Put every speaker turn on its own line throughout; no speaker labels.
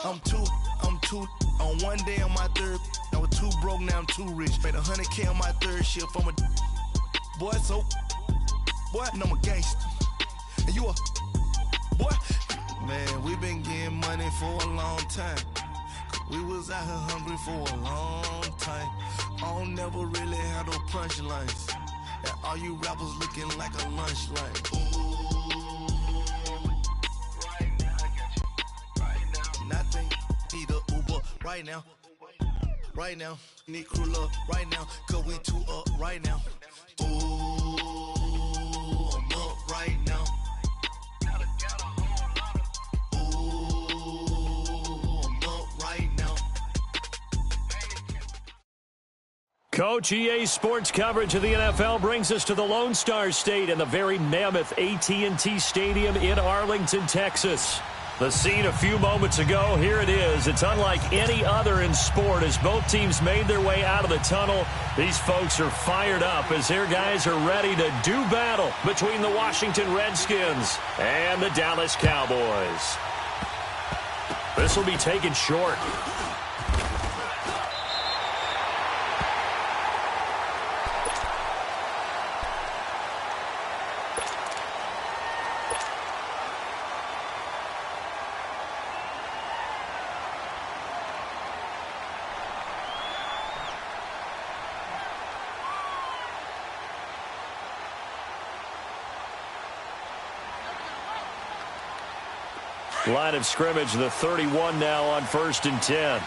I'm two on one day on my third. I was too broke, now I'm too rich. Made 100K on my third shift. I'm a boy, so boy, and I'm a gangster. And you a boy. Man, we been getting money for a long time. We was out here hungry for a long time. I don't never really have no punchlines. And all you rappers looking like a lunch line. Ooh, right now, I got you. Right now, nothing. Need a Uber right now. Right now, need crew love right now. Cause we two up right now. Ooh, I'm up right now.
Coach, EA Sports coverage of the NFL brings us to the Lone Star State and the very mammoth AT&T Stadium in Arlington, Texas. The scene a few moments ago, here it is. It's unlike any other in sport as both teams made their way out of the tunnel. These folks are fired up as their guys are ready to do battle between the Washington Redskins and the Dallas Cowboys. This will be taken short. Line of scrimmage, the 31 now on 1st and 10.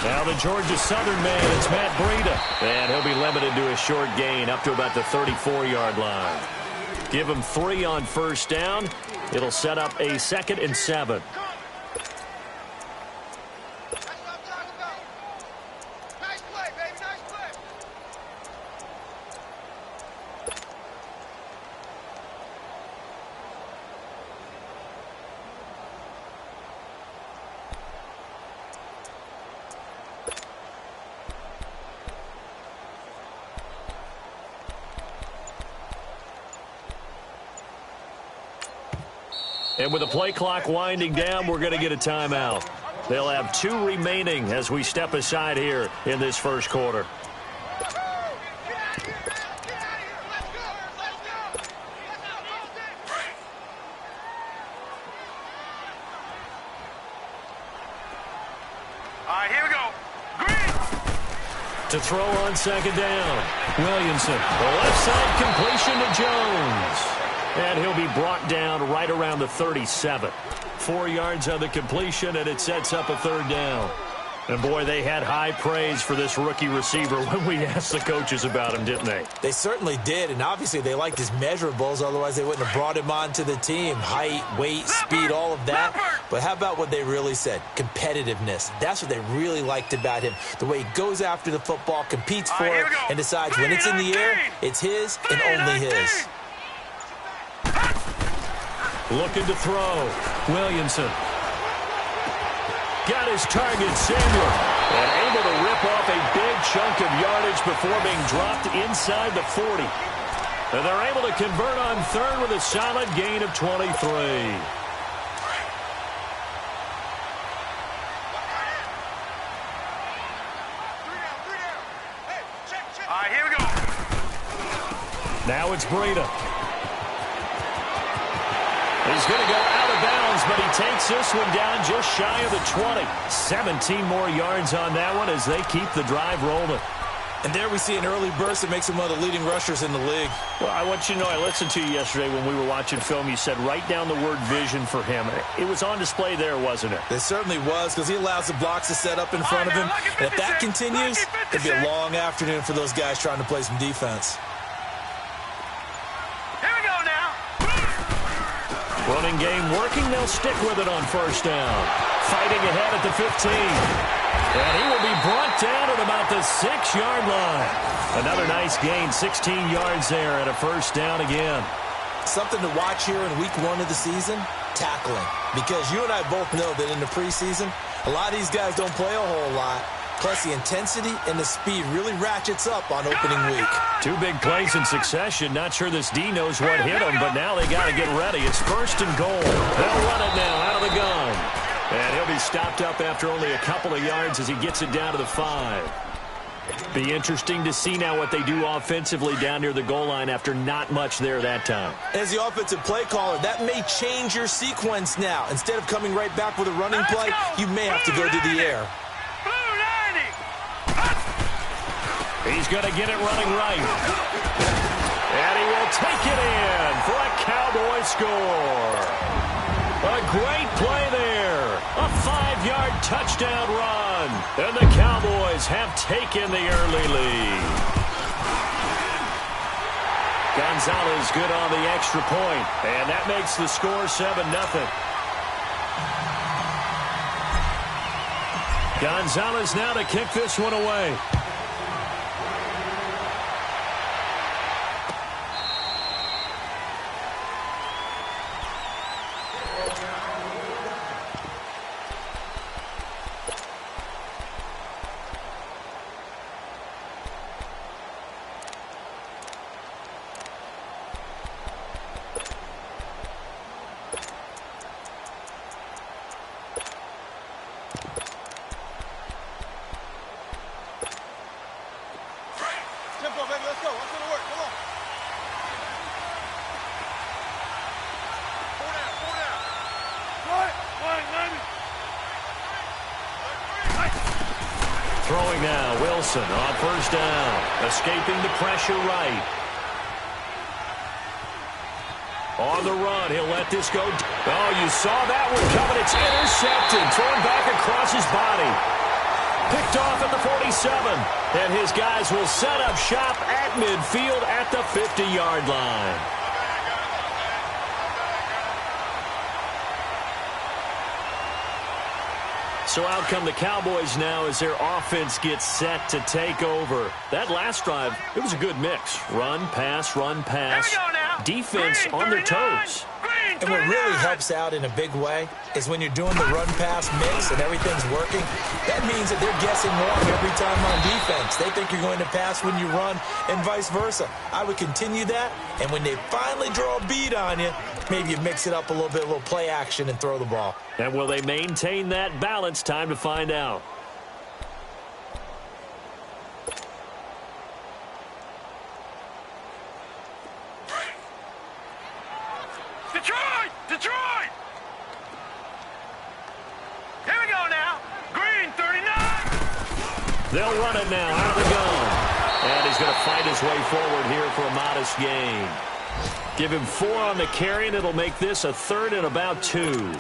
Now the Georgia Southern man, it's Matt Breida. And he'll be limited to a short gain up to about the 34-yard line. Give him 3 on 1st down. It'll set up a 2nd and 7. And with the play clock winding down, we're going to get a timeout. They'll have 2 remaining as we step aside here in this first quarter.
All right, here we go. Green.
To throw on 2nd down. Williamson, the left side completion to Jones. And he'll be brought down right around the 37. 4 yards on the completion, and it sets up a 3rd down. And, boy, they had high praise for this rookie receiver when we asked the coaches about him, didn't they?
They certainly did, and obviously they liked his measurables. Otherwise, they wouldn't have brought him onto the team. Height, weight, speed, all of that. But how about what they really said? Competitiveness. That's what they really liked about him. The way he goes after the football, competes for it, and decides when it's in the air, it's his and only his.
Looking to throw. Williamson. Got his target, Samuel. And able to rip off a big chunk of yardage before being dropped inside the 40. And they're able to convert on 3rd with a solid gain of 23.
All right, here we go.
Now it's Breida. He's going to go out of bounds, but he takes this one down just shy of the 20. 17 more yards on that one as they keep the drive rolling.
And there we see an early burst that makes him one of the leading rushers in the league.
Well, I want you to know, I listened to you yesterday when we were watching film. You said write down the word vision for him. It was on display there, wasn't it?
It certainly was, because he allows the blocks to set up in front of him. And if that continues, it'll be a long afternoon for those guys trying to play some defense.
Running game working. They'll stick with it on 1st down. Fighting ahead at the 15. And he will be brought down at about the 6-yard line. Another nice gain, 16 yards there at a 1st down again.
Something to watch here in week 1 of the season, tackling. Because you and I both know that in the preseason, a lot of these guys don't play a whole lot. Plus, the intensity and the speed really ratchets up on opening week.
Two big plays in succession. Not sure this D knows what hit him, but now they got to get ready. It's 1st and goal. They'll run it now out of the gun. And he'll be stopped up after only a couple of yards as he gets it down to the 5. Be interesting to see now what they do offensively down near the goal line after not much there that time.
As the offensive play caller, that may change your sequence now. Instead of coming right back with a running play, you may have to go to the air.
He's going to get it running right. And he will take it in for a Cowboy score. A great play there. A 5-yard touchdown run. And the Cowboys have taken the early lead. Gonzalez good on the extra point. And that makes the score 7-0. Gonzalez now to kick this one away. Throwing now, Wilson on 1st down. Escaping the pressure right. On the run, he'll let this go. Oh, you saw that one coming. It's intercepted. Thrown back across his body. Picked off at the 47. And his guys will set up shop at midfield at the 50-yard line. So out come the Cowboys now as their offense gets set to take over. That last drive, it was a good mix. Run, pass, defense on their toes.
And what really helps out in a big way is when you're doing the run-pass mix and everything's working, that means that they're guessing wrong every time on defense. They think you're going to pass when you run and vice versa. I would continue that, and when they finally draw a beat on you, maybe you mix it up a little bit, a little play action, and throw the ball.
And will they maintain that balance? Time to find out.
Detroit! Here we go now. Green, 39.
They'll run it now out of the gun. And he's going to fight his way forward here for a modest gain. Give him 4 on the carry, and it'll make this a 3rd and about 2.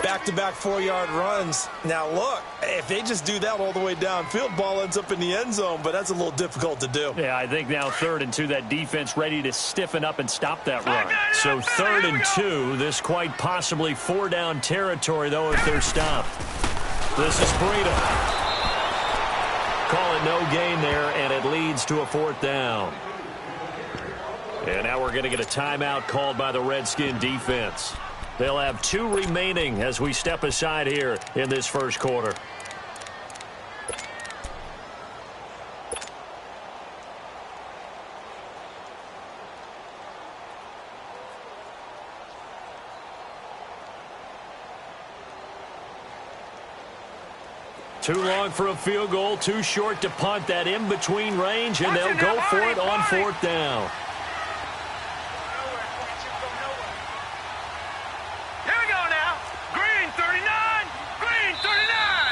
Back-to-back 4-yard runs. Now, look, if they just do that all the way downfield, ball ends up in the end zone, but that's a little difficult to do.
Yeah, I think now 3rd and 2, that defense ready to stiffen up and stop that run. So 3rd and 2, this quite possibly 4-down territory, though, if they're stopped. This is Burrito. Call it no gain there, and it leads to a 4th down. And now we're going to get a timeout called by the Redskin defense. They'll have 2 remaining as we step aside here in this first quarter. Too long for a field goal, too short to punt. That in-between range, and they'll go for it on 4th down.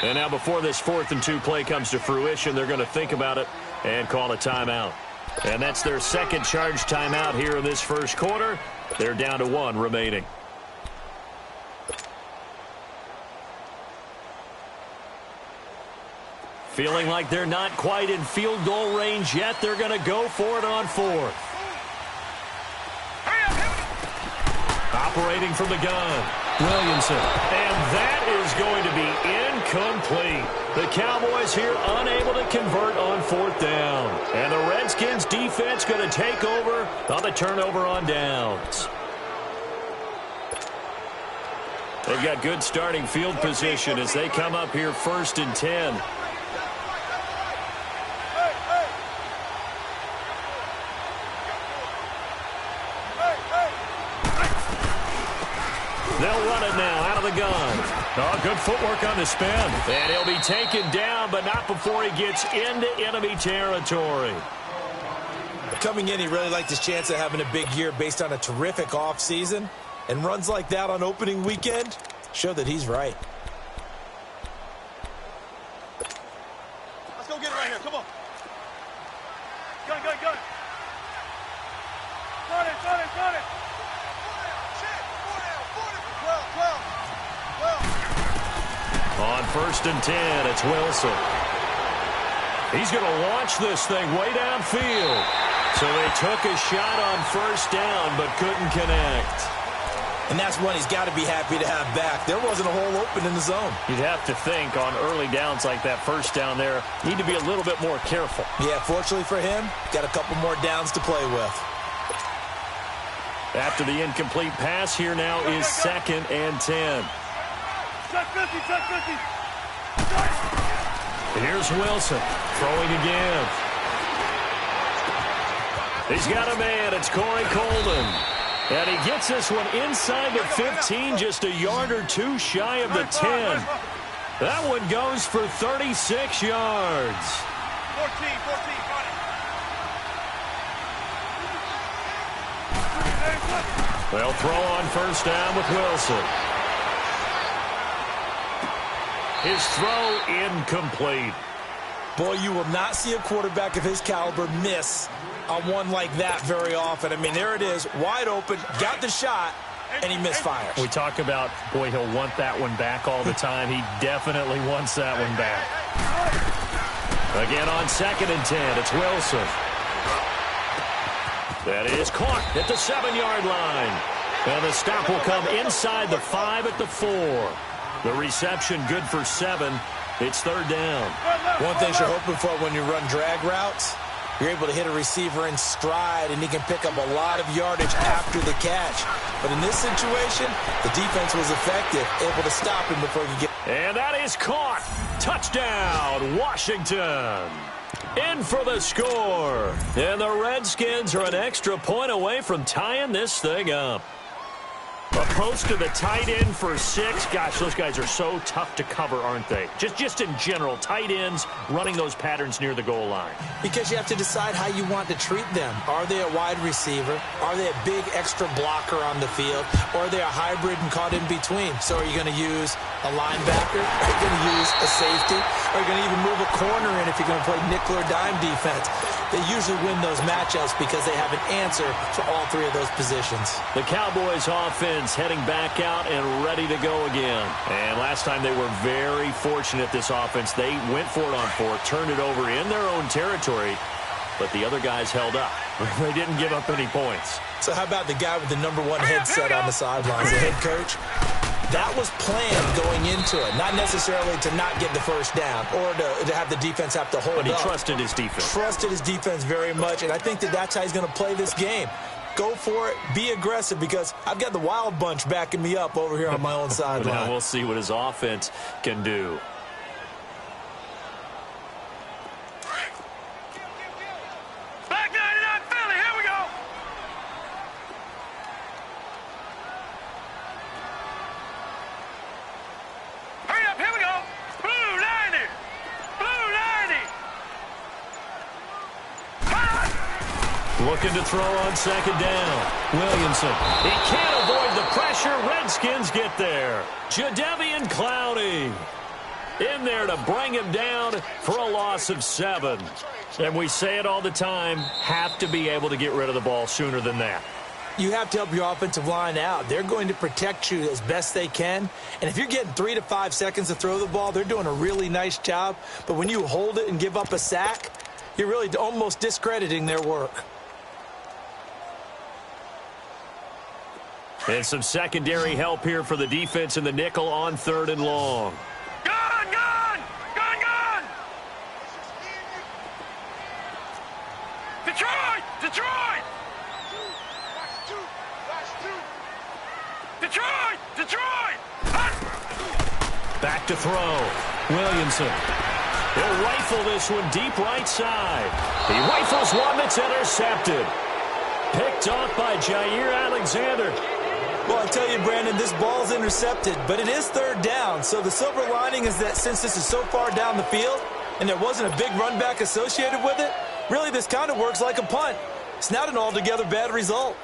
And now before this 4th and 2 play comes to fruition, they're going to think about it and call a timeout. And that's their second charge timeout here in this first quarter. They're down to 1 remaining. Feeling like they're not quite in field goal range yet. They're going to go for it on 4th. Operating from the gun, Williamson. And that is going to be incomplete. The Cowboys here unable to convert on 4th down. And the Redskins defense going to take over on the turnover on downs. They've got good starting field position as they come up here 1st and 10. They'll run it now out of the gun. Oh, good footwork on the spin. And he'll be taken down, but not before he gets into enemy territory.
Coming in, he really liked his chance of having a big year based on a terrific offseason. And runs like that on opening weekend show that he's right.
Let's go get it right here. Come on. Gun. Got it.
On 1st and 10, it's Wilson. He's going to launch this thing way downfield. So they took a shot on 1st down, but couldn't connect.
And that's one he's got to be happy to have back. There wasn't a hole open in the zone.
You'd have to think on early downs like that 1st down there, need to be a little bit more careful.
Yeah, fortunately for him, got a couple more downs to play with.
After the incomplete pass, here now is 2nd and 10.
Check 50.
Here's Wilson throwing again. He's got a man. It's Corey Coleman. And he gets this one inside the 15, just a yard or two shy of the 10. That one goes for 36 yards.
14,
They'll throw on 1st down with Wilson. His throw incomplete.
Boy, you will not see a quarterback of his caliber miss on one like that very often. I mean, there it is, wide open, got the shot, and he misfires.
We talk about, boy, he'll want that one back all the time. He definitely wants that one back. Again on 2nd and 10, it's Wilson. That is caught at the 7-yard line. And the stop will come inside the 5 at the 4. The reception good for 7. It's 3rd down.
One thing you're hoping for when you run drag routes, you're able to hit a receiver in stride, and he can pick up a lot of yardage after the catch. But in this situation, the defense was effective, able to stop him before he get.
And that is caught. Touchdown, Washington. In for the score. And the Redskins are an extra point away from tying this thing up. A post to the tight end for 6. Gosh, those guys are so tough to cover, aren't they? Just in general, tight ends running those patterns near the goal line.
Because you have to decide how you want to treat them. Are they a wide receiver? Are they a big extra blocker on the field? Or are they a hybrid and caught in between? So are you going to use a linebacker? Are you going to use a safety? Are you going to even move a corner in if you're going to play nickel or dime defense? They usually win those matchups because they have an answer for all 3 of those positions.
The Cowboys offense heading back out and ready to go again. And last time they were very fortunate, this offense. They went for it on 4, turned it over in their own territory, but the other guys held up. They didn't give up any points.
So how about the guy with the #1 headset on the sidelines, the head coach? That was planned going into it, not necessarily to not get the 1st down or to have the defense have to hold up.
But he trusted his defense.
Trusted his defense very much, and I think that's how he's going to play this game. Go for it. Be aggressive, because I've got the wild bunch backing me up over here on my own sideline.
Now we'll see what his offense can do.
Back 99 Philly, here we go. Hurry up, here we go. Blue 90. Blue 90.
Looking to throw on 2nd down. Williamson. He can't avoid the pressure. Redskins get there. Jadeveon Clowney in there to bring him down for a loss of 7. And we say it all the time, have to be able to get rid of the ball sooner than that.
You have to help your offensive line out. They're going to protect you as best they can. And if you're getting 3 to 5 seconds to throw the ball, they're doing a really nice job. But when you hold it and give up a sack, you're really almost discrediting their work.
And some secondary help here for the defense in the nickel on 3rd and long.
Gun, gun! Gun, gun! Detroit! Detroit! Detroit! Detroit!
Back to throw. Williamson. He'll rifle this one deep right side. He rifles one that's intercepted. Picked off by Jair Alexander.
Well, I tell you, Brandon, this ball's intercepted, but it is third down. So the silver lining is that since this is so far down the field and there wasn't a big run back associated with it, really this kind of works like a punt. It's not an altogether bad result.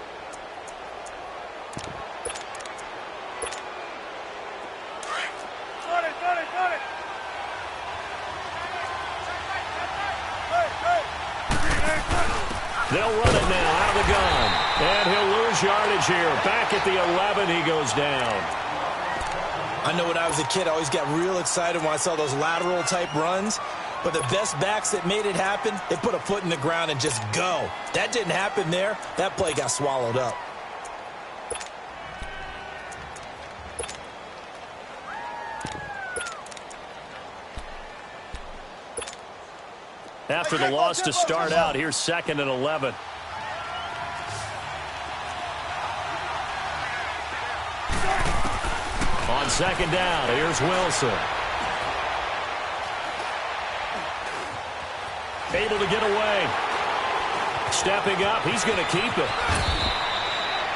They'll run it now out of the gun. And he'll lose yardage here. Back at the 11, he goes down.
I know when I was a kid, I always got real excited when I saw those lateral-type runs. But the best backs that made it happen, they put a foot in the ground and just go. That didn't happen there. That play got swallowed up.
After the loss to start out, here's 2nd and 11. On 2nd down, here's Wilson. Able to get away. Stepping up, he's going to keep it.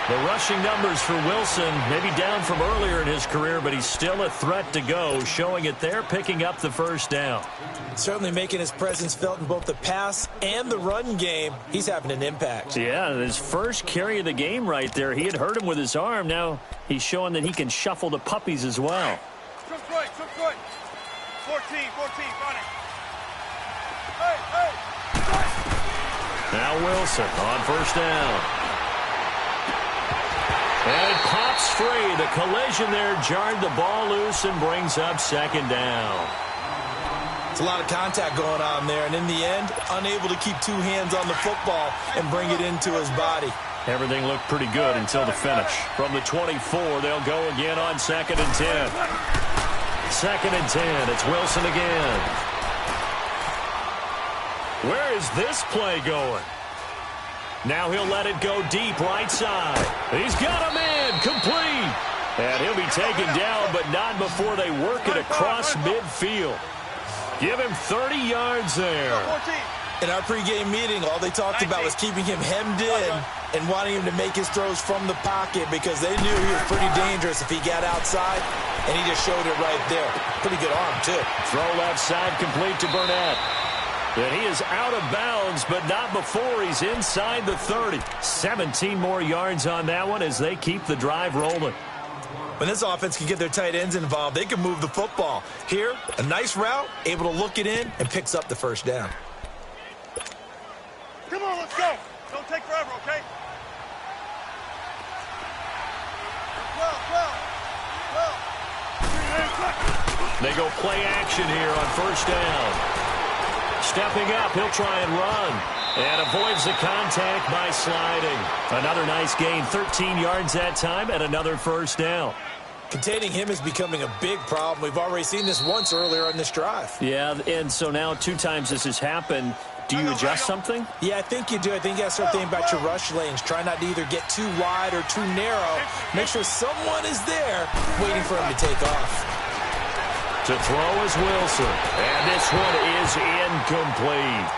The rushing numbers for Wilson, maybe down from earlier in his career, but he's still a threat to go, showing it there, picking up the first down.
Certainly making his presence felt in both the pass and the run game. He's having an impact.
Yeah, his first carry of the game right there. He had hurt him with his arm. Now he's showing that he can shuffle the puppies as well.
Took right. 14, running. Hey.
Now Wilson on first down. And it pops free. The collision there jarred the ball loose and brings up 2nd down.
It's a lot of contact going on there, and in the end, unable to keep two hands on the football and bring it into his body.
Everything looked pretty good until the finish. From the 24, they'll go again on 2nd and 10. 2nd and 10. It's Wilson again. Where is this play going? Now he'll let it go deep right side. He's got a man complete. And he'll be taken down, but not before they work it across midfield. Give him 30 yards there.
In our pregame meeting, all they talked about was keeping him hemmed in and wanting him to make his throws from the pocket because they knew he was pretty dangerous if he got outside, and he just showed it right there. Pretty good arm, too.
Throw left side complete to Burnett. And he is out of bounds, but not before he's inside the 30. 17 more yards on that one as they keep the drive rolling.
When this offense can get their tight ends involved, they can move the football. Here, a nice route, able to look it in, and picks up the first down.
Come on, let's go. Don't take forever, okay?
They go play action here on first down. Stepping up, he'll try and run. And avoids the contact by sliding. Another nice gain, 13 yards that time, and another first down.
Containing him is becoming a big problem. We've already seen this once earlier on this drive.
Yeah, and so now 2 times this has happened. Do you adjust something?
Yeah, I think you do. I think you got to start thinking about your rush lanes. Try not to either get too wide or too narrow. Make sure someone is there waiting for him to take off.
To throw is Wilson. And this one is incomplete.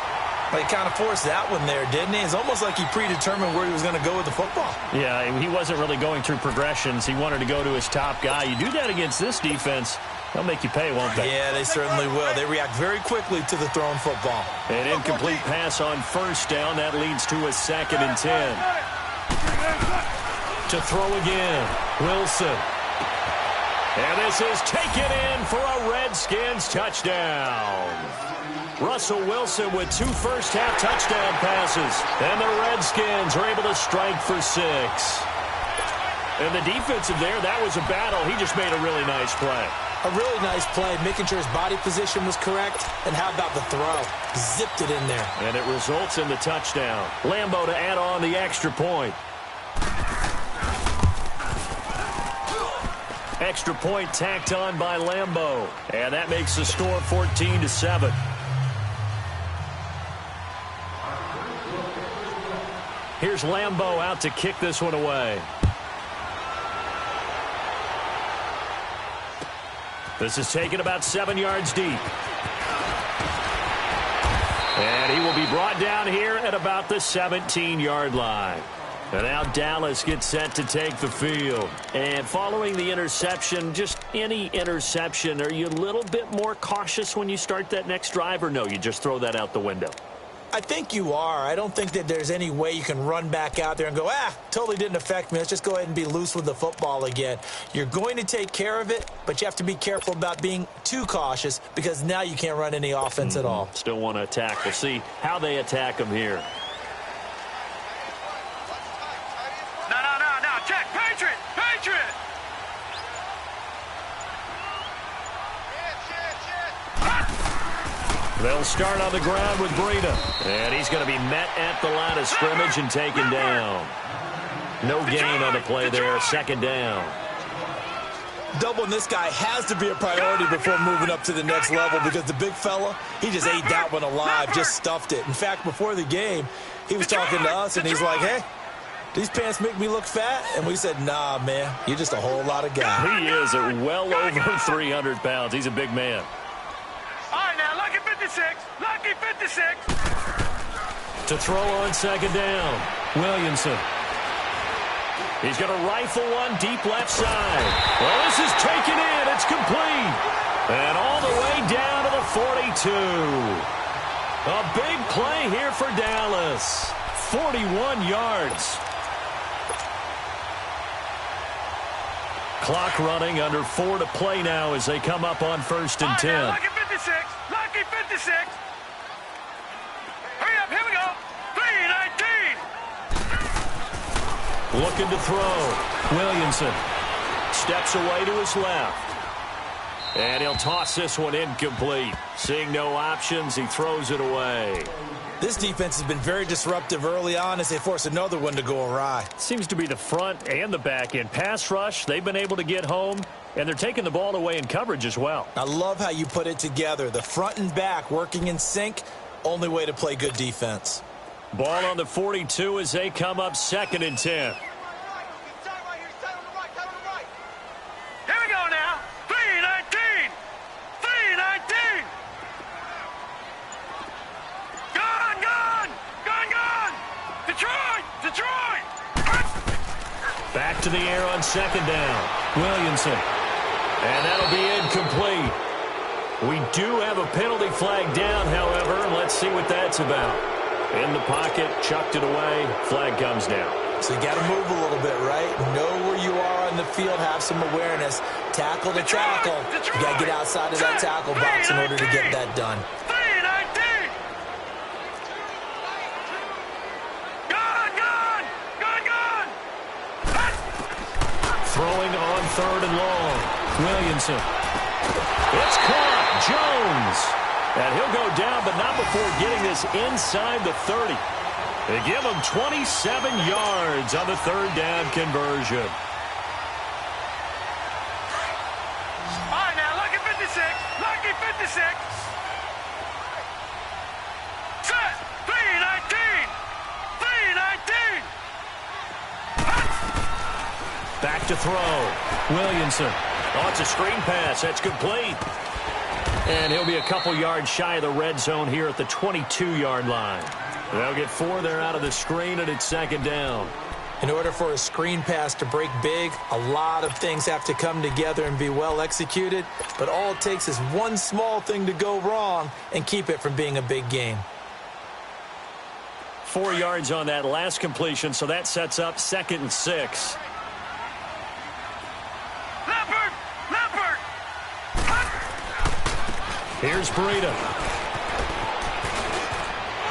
Well, he kind of forced that one there, didn't he? It's almost like he predetermined where he was going to go with the football.
Yeah, he wasn't really going through progressions. He wanted to go to his top guy. You do that against this defense, they'll make you pay, won't they?
Yeah, they certainly will. They react very quickly to the thrown football.
An incomplete pass on first down. That leads to a 2nd and 10. To throw again, Wilson. And this is taken in for a Redskins touchdown. Russell Wilson with 2 first-half touchdown passes. And the Redskins are able to strike for 6. And the defensive there, that was a battle. He just made a really nice play.
A really nice play, making sure his body position was correct. And how about the throw? Zipped it in there.
And it results in the touchdown. Lambo to add on the extra point. Extra point tacked on by Lambo. And that makes the score 14-7. Here's Lambo out to kick this one away. This is taken about 7 yards deep. And he will be brought down here at about the 17-yard line. And now Dallas gets set to take the field. And following the interception, just any interception, are you a little bit more cautious when you start that next drive, or no, you just throw that out the window?
I think you are. I don't think that there's any way you can run back out there and go, totally didn't affect me. Let's just go ahead and be loose with the football again. You're going to take care of it, but you have to be careful about being too cautious because now you can't run any offense at all.
Still want to attack. We'll see how they attack them here.
No. Check. Patriot.
They'll start on the ground with Breida. And he's going to be met at the line of scrimmage and taken down. No gain on the play there. Second down.
Doubling this guy has to be a priority before moving up to the next level because the big fella, he just ate that one alive, just stuffed it. In fact, before the game, he was talking to us, and he's like, hey, these pants make me look fat? And we said, nah, man, you're just a whole lot of guy.
He is well over 300 pounds. He's a big man.
All right, now, lucky 56.
To throw on second down, Williamson. He's going to rifle one deep left side. Well, this is taken in. It's complete. And all the way down to the 42. A big play here for Dallas. 41 yards. Clock running, under 4 to play now as they come up on 1st and 10.
Now, lucky 56. Hurry up, here we go. 3-19.
Looking to throw. Williamson steps away to his left. And he'll toss this one incomplete. Seeing no options, he throws it away.
This defense has been very disruptive early on as they force another one to go awry.
Seems to be the front and the back end. Pass rush, they've been able to get home, and they're taking the ball away in coverage as well.
I love how you put it together. The front and back working in sync, only way to play good defense.
Ball on the 42 as they come up 2nd and 10.
Here we go now. 3-19. Gone. Detroit.
Back to the air on 2nd down. Williamson. And that'll be incomplete. We do have a penalty flag down, however. Let's see what that's about. In the pocket, chucked it away. Flag comes down.
So you got to move a little bit, right? Know where you are on the field, have some awareness. Tackle to tackle. You got to get outside of that tackle box in order to get that done.
3-19. Gone.
Throwing on 3rd and long. Williamson. It's caught. Jones. And he'll go down, but not before getting this inside the 30. They give him 27 yards on the 3rd down conversion.
All right, now, lucky 56. Set. 3-19.
Back to throw. Williamson. Oh, it's a screen pass. That's complete. And he'll be a couple yards shy of the red zone here at the 22-yard line. They'll get 4 there out of the screen, and it's 2nd down.
In order for a screen pass to break big, a lot of things have to come together and be well executed. But all it takes is one small thing to go wrong and keep it from being a big game.
4 yards on that last completion, so that sets up 2nd and 6.
Leopard.
Here's Breida.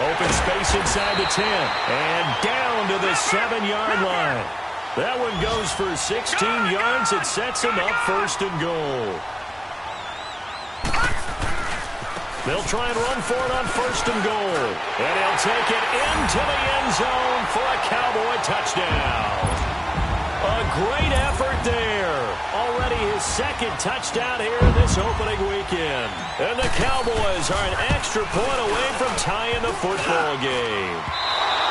Open space inside the 10. And down to the 7-yard line. That one goes for 16 yards. It sets him up 1st and goal. They'll try and run for it on 1st and goal. And he'll take it into the end zone for a Cowboy touchdown. A great effort there. Already his 2nd touchdown here this opening weekend. And the Cowboys are an extra point away from tying the football game.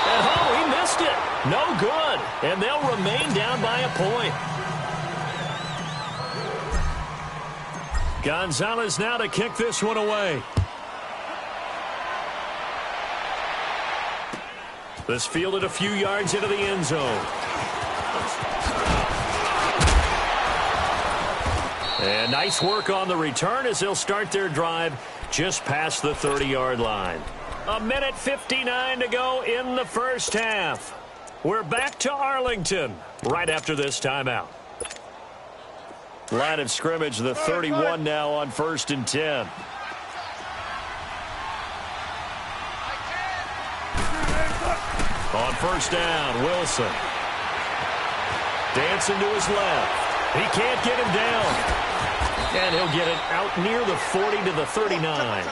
At home, he missed it. No good. And they'll remain down by a point. Gonzalez now to kick this one away. This fielded a few yards into the end zone. And nice work on the return as they'll start their drive just past the 30-yard line. 1:59 to go in the first half. We're back to Arlington right after this timeout. Line of scrimmage, the 31 now on 1st and 10. On 1st down, Wilson. Dancing to his left. He can't get him down. And he'll get it out near the 40 to the 39.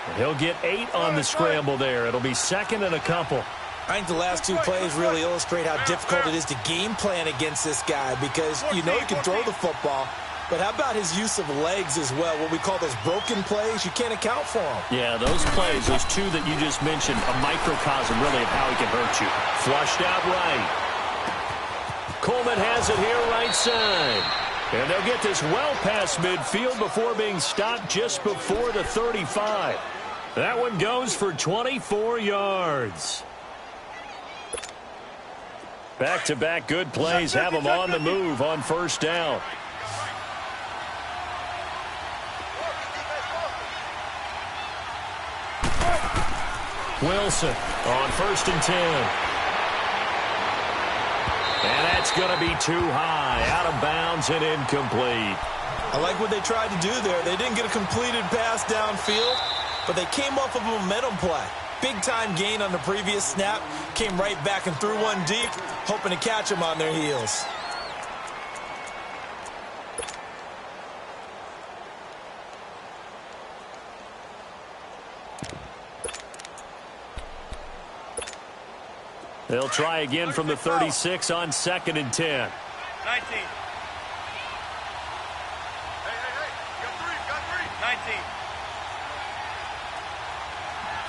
And he'll get 8 on the scramble there. It'll be 2nd and a couple.
I think the last 2 plays really illustrate how difficult it is to game plan against this guy because you know he can throw the football, but how about his use of legs as well? What we call those broken plays, you can't account for them.
Yeah, those plays, those 2 that you just mentioned, a microcosm really of how he can hurt you. Flushed out right. Coleman has it here right side. And they'll get this well past midfield before being stopped just before the 35. That one goes for 24 yards. Back-to-back good plays have them on the move on 1st down. Wilson on 1st and 10. And that's going to be too high, out of bounds and incomplete.
I like what they tried to do there. They didn't get a completed pass downfield, but they came off of a momentum play. Big-time gain on the previous snap, came right back and threw one deep, hoping to catch them on their heels.
They'll try again from the 36 on 2nd and 10.
19. Hey, got 3. 19.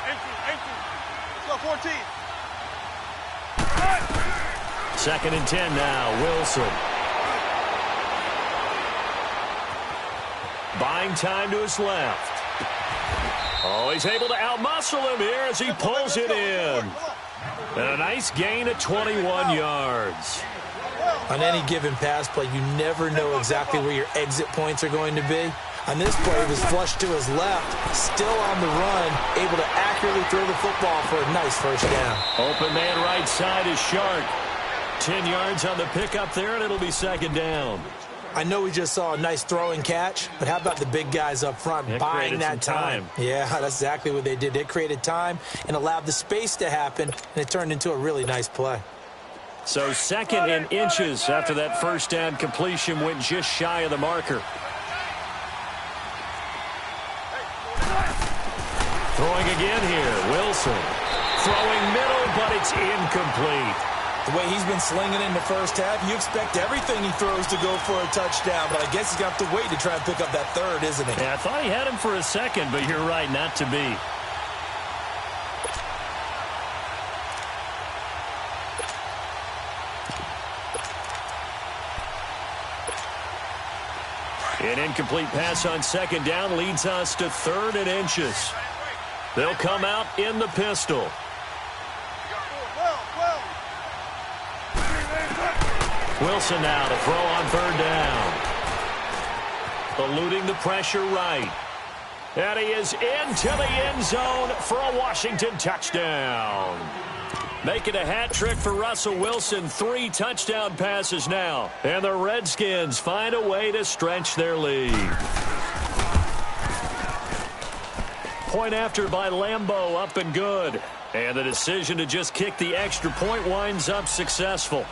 18. Let's go 14.
2nd and 10 now, Wilson. Buying time to his left. Oh, he's able to outmuscle him here as he pulls it in. And a nice gain of 21 yards.
On any given pass play, you never know exactly where your exit points are going to be. On this play, he was flushed to his left, still on the run, able to accurately throw the football for a nice 1st down.
Open man right side is Shark. 10 yards on the pickup there, and it'll be 2nd down.
I know we just saw a nice throwing catch, but how about the big guys up front buying that time? Yeah, that's exactly what they did. They created time and allowed the space to happen, and it turned into a really nice play.
So 2nd and inches after that 1st down completion went just shy of the marker. Throwing again here, Wilson. Throwing middle, but it's incomplete.
The way he's been slinging in the first half, you expect everything he throws to go for a touchdown, but I guess he's going to have to wait to try and pick up that 3rd, isn't he?
Yeah, I thought he had him for a second, but you're right, not to be. An incomplete pass on 2nd down leads us to 3rd and inches. They'll come out in the pistol. Wilson now to throw on 3rd down. Eluding the pressure right. And he is into the end zone for a Washington touchdown. Making a hat trick for Russell Wilson. 3 touchdown passes now. And the Redskins find a way to stretch their lead. Point after by Lambeau, up and good. And the decision to just kick the extra point winds up successful.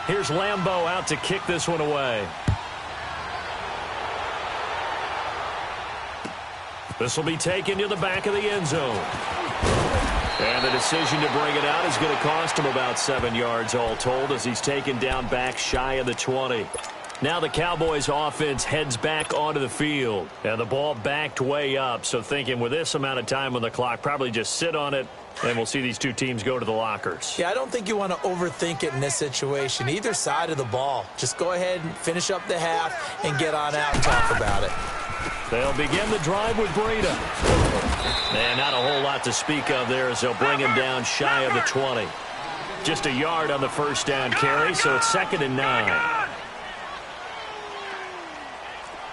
Here's Lambeau out to kick this one away. This will be taken to the back of the end zone. And the decision to bring it out is going to cost him about 7 yards all told as he's taken down back shy of the 20. Now the Cowboys offense heads back onto the field. And the ball backed way up. So thinking with this amount of time on the clock, probably just sit on it. And we'll see these 2 teams go to the lockers.
Yeah, I don't think you want to overthink it in this situation. Either side of the ball. Just go ahead and finish up the half and get on out and talk about it.
They'll begin the drive with Breda. And not a whole lot to speak of there as they'll bring him down shy of the 20. Just a yard on the first down carry, so it's 2nd and 9.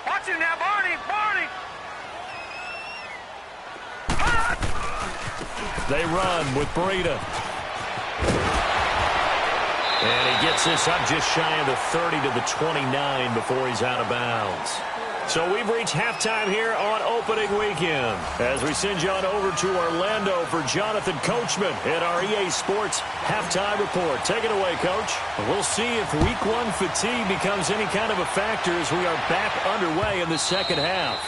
Watch it now, Barney!
They run with Breda. And he gets this up just shy of the 30 to the 29 before he's out of bounds. So we've reached halftime here on opening weekend as we send you on over to Orlando for Jonathan Coachman in our EA Sports halftime report. Take it away, Coach. We'll see if week 1 fatigue becomes any kind of a factor as we are back underway in the second half.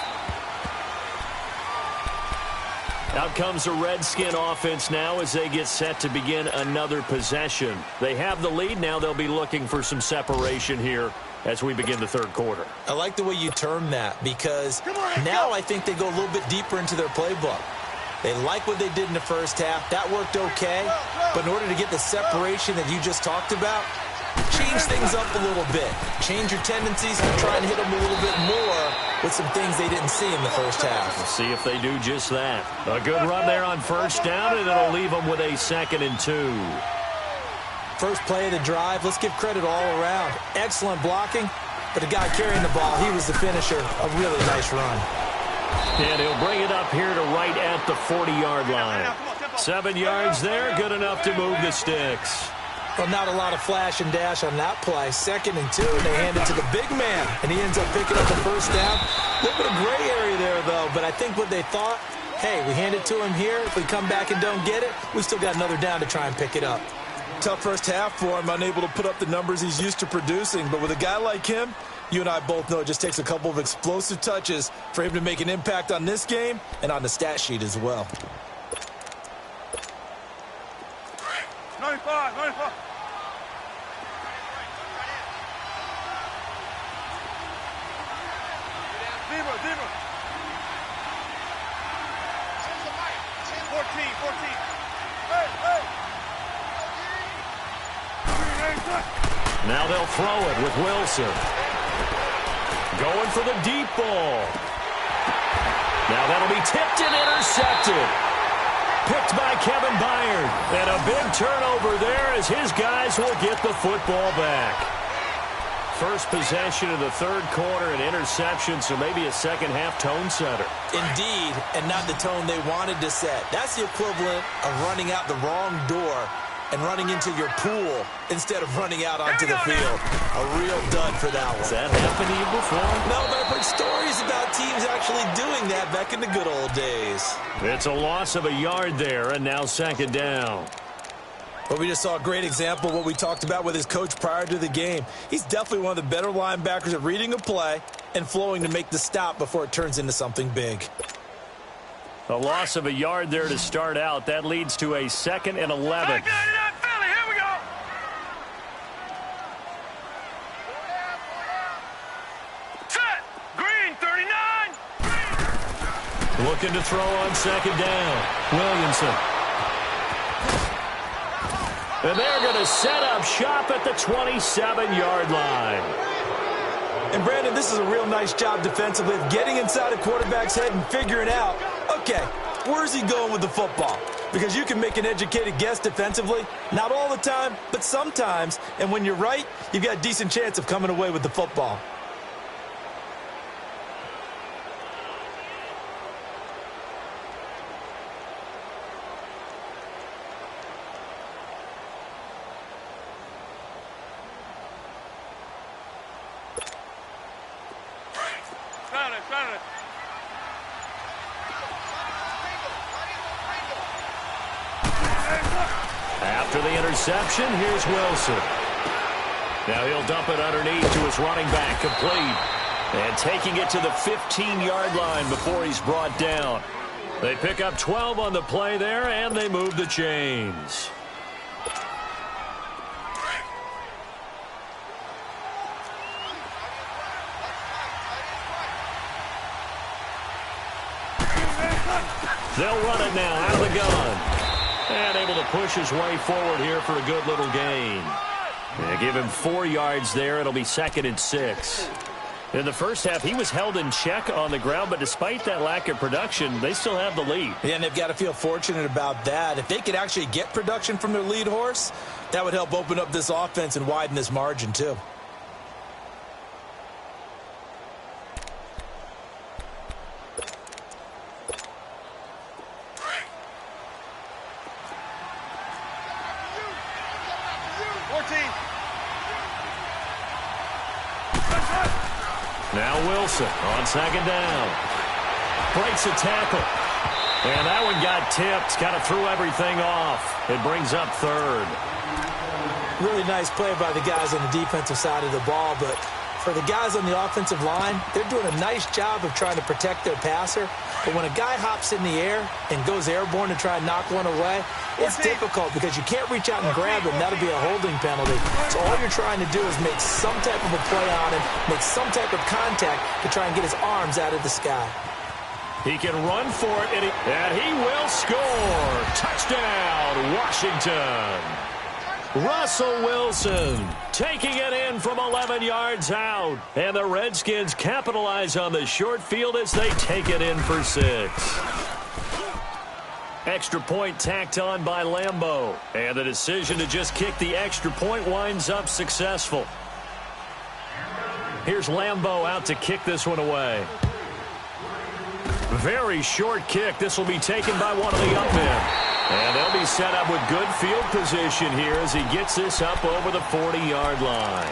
Out comes the Redskin offense now as they get set to begin another possession. They have the lead. Now they'll be looking for some separation here as we begin the third quarter.
I like the way you term that because now I think they go a little bit deeper into their playbook. They like what they did in the first half. That worked okay. But in order to get the separation that you just talked about, change things up a little bit. Change your tendencies and try and hit them a little bit more with some things they didn't see in the first half.
We'll see if they do just that. A good run there on first down, and it'll leave them with a 2nd and 2.
First play of the drive, let's give credit all around. Excellent blocking, but the guy carrying the ball, he was the finisher. A really nice run.
And he'll bring it up here to right at the 40-yard line. 7 yards there, good enough to move the sticks.
Well, not a lot of flash and dash on that play. 2nd and 2, and they hand it to the big man, and he ends up picking up the first down. A little bit of gray area there, though, but I think what they thought, hey, we hand it to him here. If we come back and don't get it, we still got another down to try and pick it up.
Tough first half for him, unable to put up the numbers he's used to producing. But with a guy like him, you and I both know it just takes a couple of explosive touches for him to make an impact on this game and on the stat sheet as well.
95. Zero. 14. Hey.
Now they'll throw it with Wilson. Going for the deep ball. Now that'll be tipped and intercepted. Picked by Kevin Byard. And a big turnover there as his guys will get the football back. First possession of the third quarter, an interception, so maybe a second-half tone setter.
Indeed, and not the tone they wanted to set. That's the equivalent of running out the wrong door and running into your pool instead of running out onto the field. A real dud for that one.
Has that happened to you before?
No, but I've heard stories about teams actually doing that back in the good old days.
It's a loss of a yard there, and now 2nd down.
But we just saw a great example of what we talked about with his coach prior to the game. He's definitely one of the better linebackers at reading a play and flowing to make the stop before it turns into something big.
A loss of a yard there to start out. That leads to a 2nd and 11.
Here we go. Set. Green, 39.
Looking to throw on 2nd down. Williamson. And they're going to set up shop at the 27-yard line.
And, Brandon, this is a real nice job defensively of getting inside a quarterback's head and figuring out, okay, where's he going with the football? Because you can make an educated guess defensively, not all the time, but sometimes. And when you're right, you've got a decent chance of coming away with the football.
After the interception, here's Wilson. Now he'll dump it underneath to his running back, complete. And taking it to the 15-yard line before he's brought down. They pick up 12 on the play there, and they move the chains. They'll run it now out of the gun. And able to push his way forward here for a good little gain. And give him 4 yards there. It'll be 2nd and 6. In the first half, he was held in check on the ground, but despite that lack of production, they still have the lead.
Yeah, and they've got to feel fortunate about that. If they could actually get production from their lead horse, that would help open up this offense and widen this margin too.
Now Wilson on second down. Breaks a tackle. And that one got tipped. Kind of threw everything off. It brings up third.
Really nice play by the guys on the defensive side of the ball, but for the guys on the offensive line, they're doing a nice job of trying to protect their passer. But when a guy hops in the air and goes airborne to try and knock one away, it's difficult because you can't reach out and grab him. That'll be a holding penalty. So all you're trying to do is make some type of a play on him, make some type of contact to try and get his arms out of the sky.
He can run for it, and he will score. Touchdown, Washington. Russell Wilson taking it in from 11 yards out. And the Redskins capitalize on the short field as they take it in for 6. Extra point tacked on by Lambeau. And the decision to just kick the extra point winds up successful. Here's Lambeau out to kick this one away. Very short kick. This will be taken by one of the up men. And they'll be set up with good field position here as he gets this up over the 40-yard line.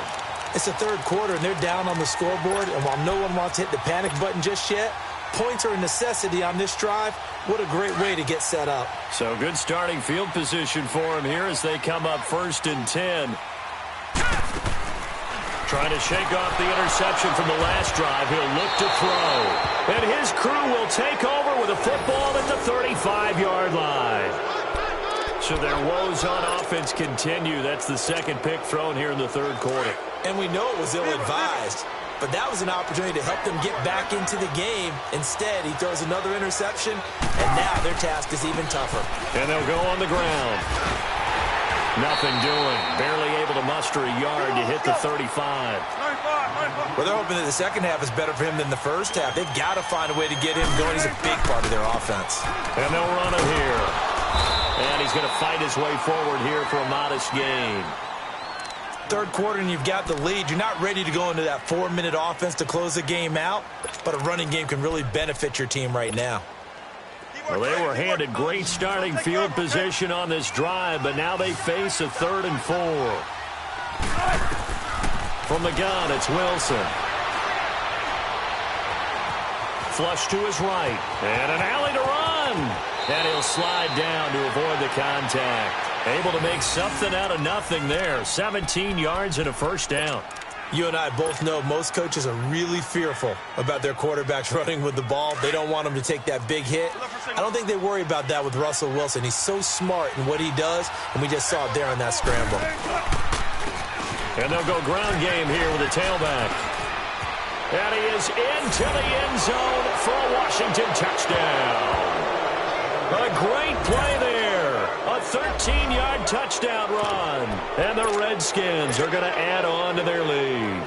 It's the third quarter, and they're down on the scoreboard. And while no one wants to hit the panic button just yet, points are a necessity on this drive. What a great way to get set up.
So good starting field position for him here as they come up 1st and 10. Trying to shake off the interception from the last drive. He'll look to throw. And his crew will take over with a football at the 35-yard line. So their woes on offense continue. That's the second pick thrown here in the third quarter.
And we know it was ill-advised, but that was an opportunity to help them get back into the game. Instead, he throws another interception, and now their task is even tougher.
And they'll go on the ground. Nothing doing. Barely able to muster a yard to hit the 35.
Well, they're hoping that the second half is better for him than the first half. They've got to find a way to get him going. He's a big part of their offense.
And they'll run him here. And he's going to fight his way forward here for a modest gain.
Third quarter and you've got the lead. You're not ready to go into that 4-minute offense to close the game out, but a running game can really benefit your team right now.
Well, they were handed great starting field position on this drive, but now they face a 3rd and 4. From the gun, it's Wilson. Flush to his right. And an alley to run. And he'll slide down to avoid the contact. Able to make something out of nothing there. 17 yards and a first down.
You and I both know most coaches are really fearful about their quarterbacks running with the ball. They don't want them to take that big hit. I don't think they worry about that with Russell Wilson. He's so smart in what he does, and we just saw it there on that scramble.
And they'll go ground game here with a tailback. And he is into the end zone for a Washington touchdown. A great play there. A 13-yard touchdown run. And the Redskins are going to add on to their lead.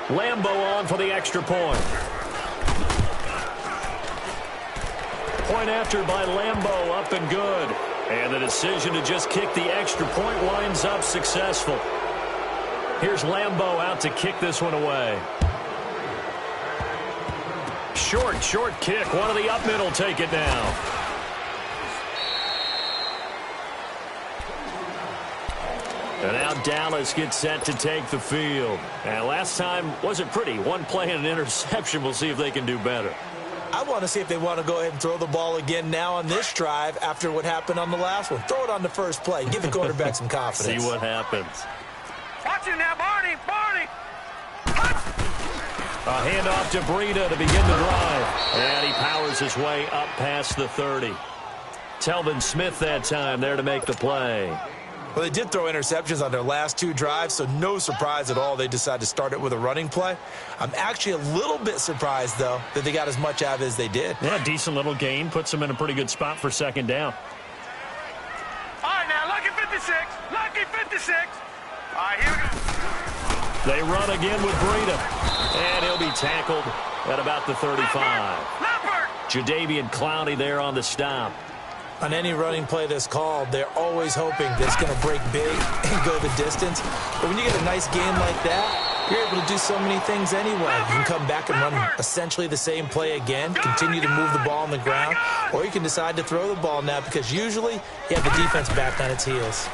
Lambeau on for the extra point. Point after by Lambeau, up and good. And the decision to just kick the extra point winds up successful. Here's Lambeau out to kick this one away. Short kick. One of the up men will take it now. And now Dallas gets set to take the field. And last time wasn't pretty. One play and an interception. We'll see if they can do better.
I want to see if they want to go ahead and throw the ball again now on this drive after what happened on the last one. Throw it on the first play. Give the quarterback some confidence.
See what happens.
Watch it now, Barney.
A handoff to Breida to begin the drive. And he powers his way up past the 30. Telvin Smith that time there to make the play.
Well, they did throw interceptions on their last two drives, so no surprise at all they decided to start it with a running play. I'm actually a little bit surprised, though, that they got as much out of it as they did.
Yeah, decent little gain. Puts them in a pretty good spot for second down.
All right, now, lucky 56. Lucky 56. All right, here we go.
They run again with Breida. And he'll be tackled at about the 35. Jadeveon Clowney there on the stop.
On any running play that's called, they're always hoping that it's going to break big and go the distance. But when you get a nice game like that, you're able to do so many things anyway. You can come back and run essentially the same play again, continue to move the ball on the ground, or you can decide to throw the ball now because usually you have the defense back on its heels.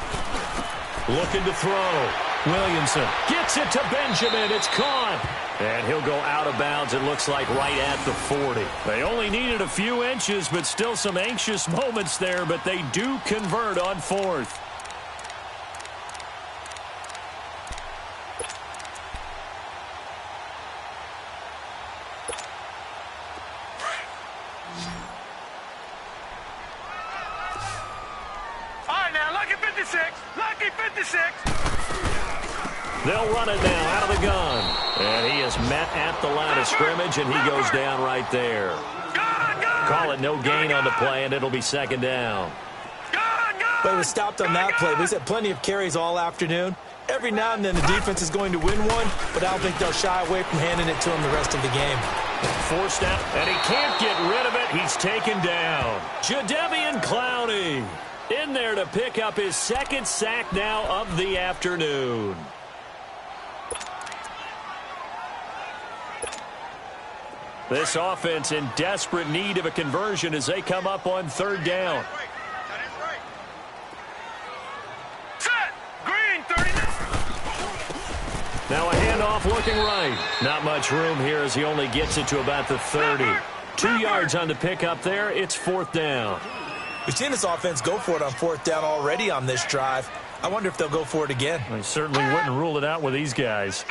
Looking to throw. Williamson gets it to Benjamin. It's caught. And he'll go out of bounds, it looks like, right at the 40. They only needed a few inches, but still some anxious moments there, but they do convert on fourth.
All right, now, lucky 56. Lucky 56.
They'll run it now out of the gun. And he is met at the line of scrimmage, and he goes down right there. Call it no gain on the play, and it'll be second down.
But he was stopped on that play. He's had plenty of carries all afternoon. Every now and then the defense is going to win one, but I don't think they'll shy away from handing it to him the rest of the game.
Forced out, and he can't get rid of it. He's taken down. Jadeveon Clowney in there to pick up his second sack now of the afternoon. This offense in desperate need of a conversion as they come up on third down.
Set. Green, 39.
Now a handoff looking right. Not much room here as he only gets it to about the 30. 2 yards on the pickup there. It's fourth down.
We've seen this offense go for it on fourth down already on this drive. I wonder if they'll go for it again.
I certainly wouldn't rule it out with these guys.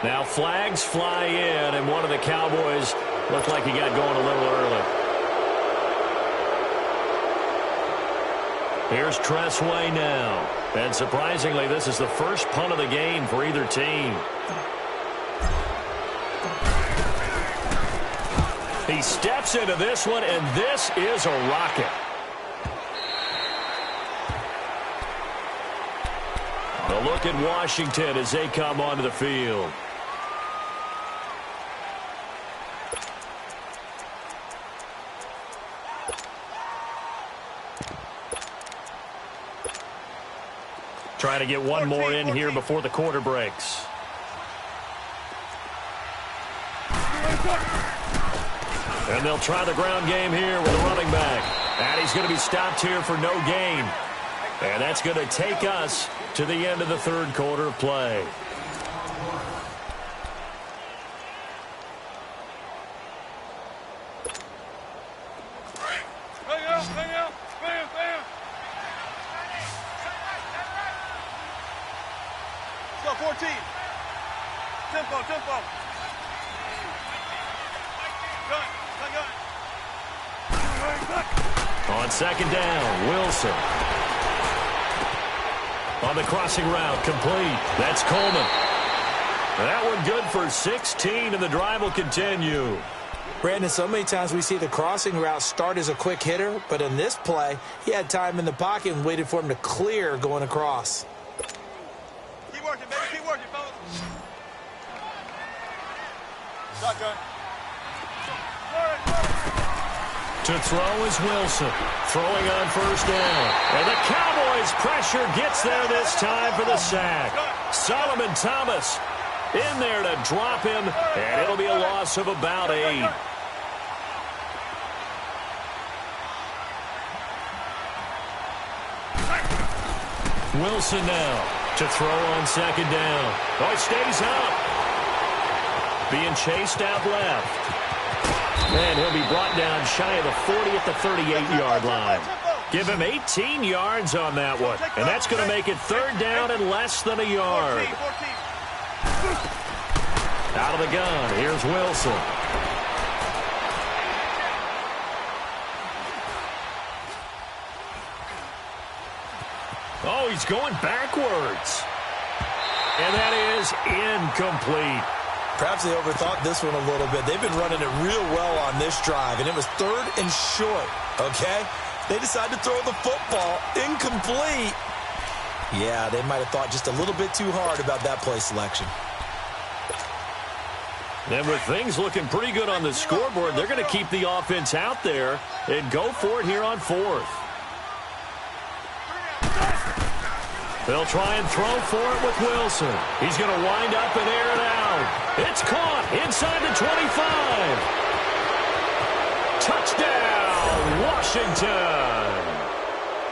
Now flags fly in, and one of the Cowboys looked like he got going a little early. Here's Tressway now. And surprisingly, this is the first punt of the game for either team. He steps into this one, and this is a rocket. A look at Washington as they come onto the field. Trying to get one more in here before the quarter breaks. And they'll try the ground game here with a running back. And he's going to be stopped here for no gain. And that's going to take us to the end of the third quarter of play.
Go, 14. Tempo.
On second down, Wilson. On the crossing route, complete. That's Coleman. That one good for 16, and the drive will continue.
Brandon, so many times we see the crossing route start as a quick hitter, but in this play, he had time in the pocket and waited for him to clear going across.
Keep working, baby. Keep working, fellas. Shotgun.
To throw is Wilson. Throwing on first down. And the Cowboys' pressure gets there this time for the sack. Solomon Thomas in there to drop him, and it'll be a loss of about 8. Wilson now to throw on second down. Oh, he stays up. Being chased out left. And he'll be brought down shy of the 40 at the 38-yard line. Give him 18 yards on that one. And that's going to make it third down and less than a yard. Out of the gun, here's Wilson. Oh, he's going backwards. And that is incomplete.
Perhaps they overthought this one a little bit. They've been running it real well on this drive, and it was third and short, okay? They decided to throw the football incomplete,
Yeah, they might have thought just a little bit too hard about that play selection.
And with things looking pretty good on the scoreboard, they're going to keep the offense out there and go for it here on 4th. They'll try and throw for it with Wilson. He's going to wind up and air it out. It's caught inside the 25. Touchdown, Washington.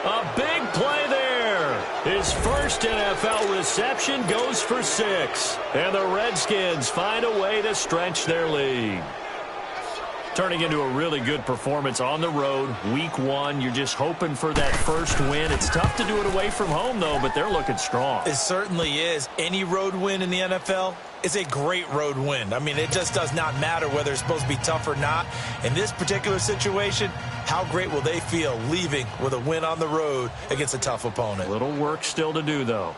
A big play there. His first NFL reception goes for 6. And the Redskins find a way to stretch their lead. Turning into a really good performance on the road. Week 1, you're just hoping for that first win. It's tough to do it away from home, though, but they're looking strong.
It certainly is. Any road win in the NFL is a great road win. I mean, it just does not matter whether it's supposed to be tough or not. In this particular situation, how great will they feel leaving with a win on the road against a tough opponent?
A little work still to do, though.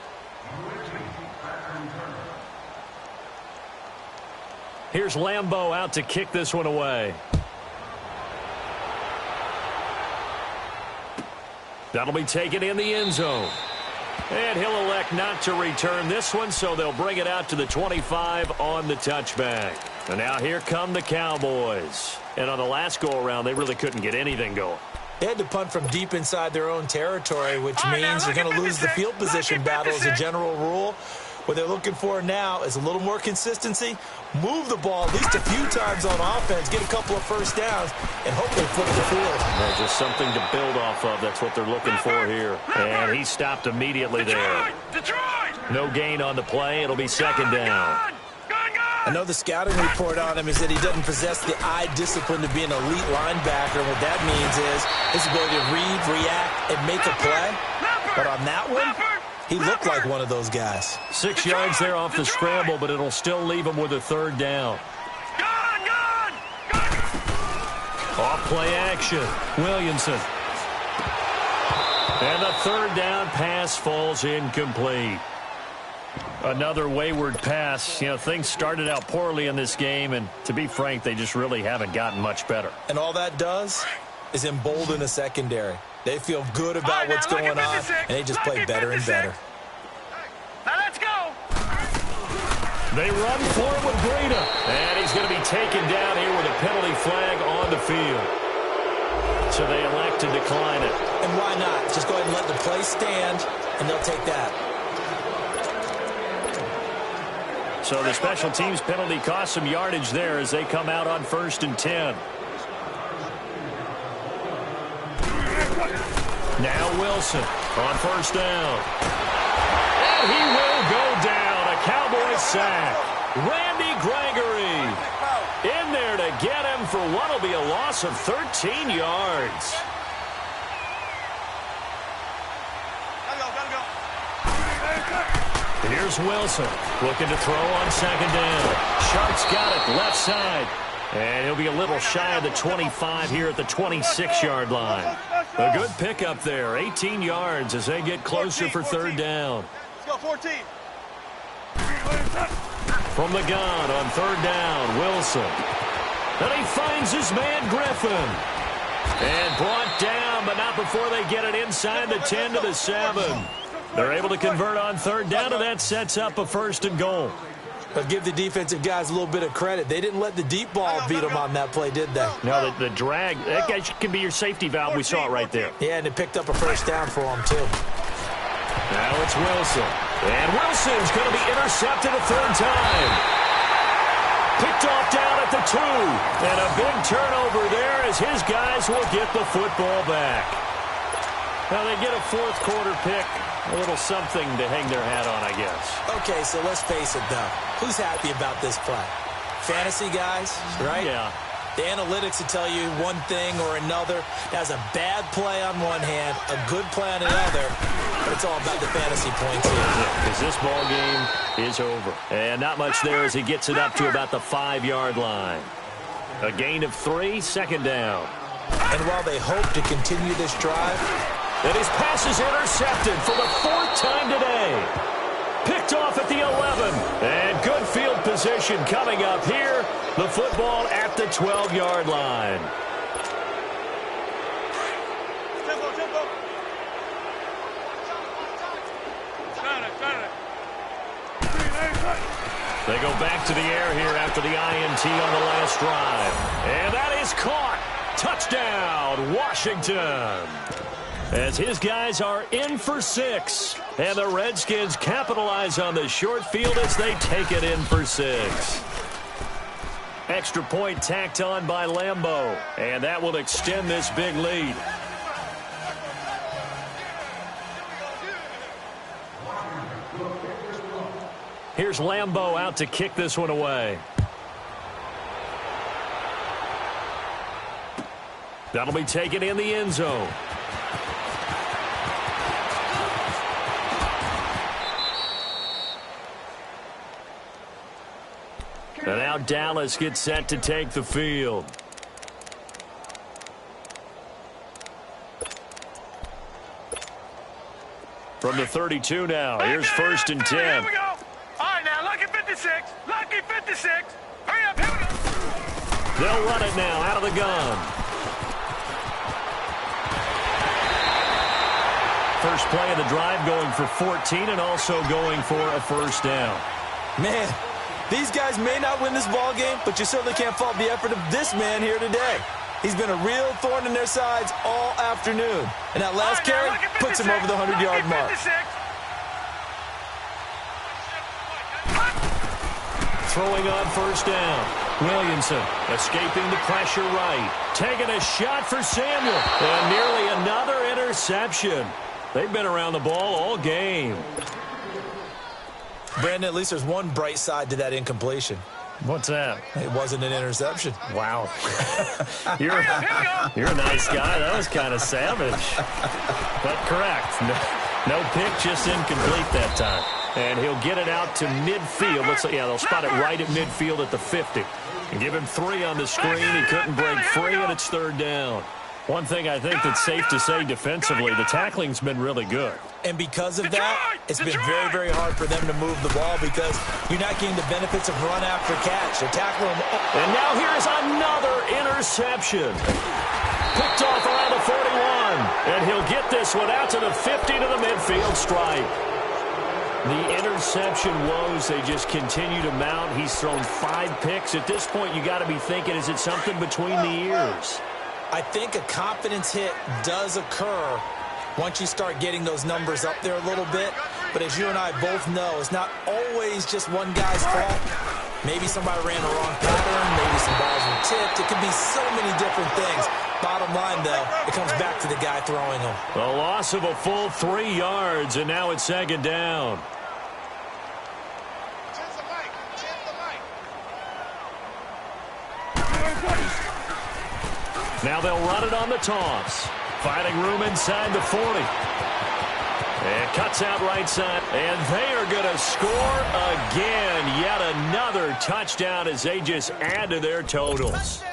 Here's Lambeau out to kick this one away. That'll be taken in the end zone. And he'll elect not to return this one, so they'll bring it out to the 25 on the touchback. And now here come the Cowboys. And on the last go-around, they really couldn't get anything going.
They had to punt from deep inside their own territory, which means they're going to lose the field position battle as a general rule. What they're looking for now is a little more consistency, move the ball at least a few times on offense, get a couple of first downs, and hopefully flip the field.
Just something to build off of. That's what they're looking for here. And he stopped immediately there. No gain on the play. It'll be second down.
I know the scouting report on him is that he doesn't possess the eye discipline to be an elite linebacker. And what that means is his ability to read, react, and make a play. But on that one, he looked like one of those guys.
6 yards there off the scramble, but it'll still leave him with a third down. Off play action. Williamson. And the third down pass falls incomplete. Another wayward pass. You know, things started out poorly in this game, and to be frank, they just really haven't gotten much better.
And all that does is embolden the secondary. They feel good about what's going on, and they just play better and better.
Now let's go.
They run for it with Breida, and he's going to be taken down here with a penalty flag on the field. So they elect to decline it.
And why not? Just go ahead and let the play stand, and they'll take that.
So the special teams penalty cost some yardage there as they come out on 1st and 10. Now Wilson on first down. And he will go down. A Cowboy sack. Randy Gregory in there to get him for what will be a loss of 13 yards. Here's Wilson looking to throw on second down. Sharp's got it left side. And he'll be a little shy of the 25 here at the 26-yard line. A good pickup there, 18 yards as they get closer for third down.
Let's go, 14.
From the gun on third down, Wilson. And he finds his man Griffin. And brought down, but not before they get it inside the 10 to the 7. They're able to convert on third down, and that sets up a 1st and goal.
But give the defensive guys a little bit of credit. They didn't let the deep ball beat them on that play, did they?
No, the drag, that guy can be your safety valve. We saw it right there.
Yeah, and it picked up a first down for them, too.
Now it's Wilson. And Wilson's going to be intercepted a third time. Picked off down at the 2. And a big turnover there as his guys will get the football back. Now they get a fourth quarter pick. A little something to hang their hat on, I guess.
Okay, so let's face it, though. Who's happy about this play? Fantasy guys, right?
Yeah.
The analytics will tell you one thing or another. That's a bad play on one hand, a good play on another, but it's all about the fantasy points here.
Yeah, because this ball game is over. And not much there as he gets it up to about the 5-yard line. A gain of 3, second down.
And while they hope to continue this drive,
and his pass is intercepted for the 4th time today. Picked off at the 11. And good field position coming up here. The football at the 12-yard line. They go back to the air here after the INT on the last drive. And that is caught. Touchdown, Washington. As his guys are in for 6. And the Redskins capitalize on the short field as they take it in for 6. Extra point tacked on by Lambeau. And that will extend this big lead. Here's Lambeau out to kick this one away. That'll be taken in the end zone. And now Dallas gets set to take the field. From the 32 now, here's 1st and 10.
Here we go. All right, now, lucky 56. Lucky 56. Hurry up, here we go.
They'll run it now out of the gun. First play of the drive going for 14 and also going for a first down.
Man, these guys may not win this ball game, but you certainly can't fault the effort of this man here today. He's been a real thorn in their sides all afternoon. And that last carry puts him over the 100-yard mark.
Throwing on first down. Williamson escaping the pressure right. Taking a shot for Samuel. And nearly another interception. They've been around the ball all game.
Brandon, at least there's one bright side to that incompletion.
What's that?
It wasn't an interception.
Wow. You're a nice guy. That was kind of savage. But correct. No pick, just incomplete that time. And he'll get it out to midfield. Looks like, yeah, they'll spot it right at midfield at the 50. And give him 3 on the screen. He couldn't break free, and it's 3rd down. One thing I think that's safe to say defensively, the tackling's been really good.
And because of that, it's been very, very hard for them to move the ball because you're not getting the benefits of run after catch. They're tackling.
And now here's another interception. Picked off around the 41. And he'll get this one out to the 50 to the midfield stripe. The interception woes, they just continue to mount. He's thrown 5 picks. At this point, you got to be thinking, is it something between the ears?
I think a confidence hit does occur once you start getting those numbers up there a little bit. But as you and I both know, it's not always just one guy's fault. Maybe somebody ran the wrong pattern. Maybe some balls were tipped. It could be so many different things. Bottom line, though, it comes back to the guy throwing them.
A loss of a full 3 yards, and now it's 2nd down. Now they'll run it on the toss. Finding room inside the 40. And cuts out right side. And they are going to score again. Yet another touchdown as they just add to their totals.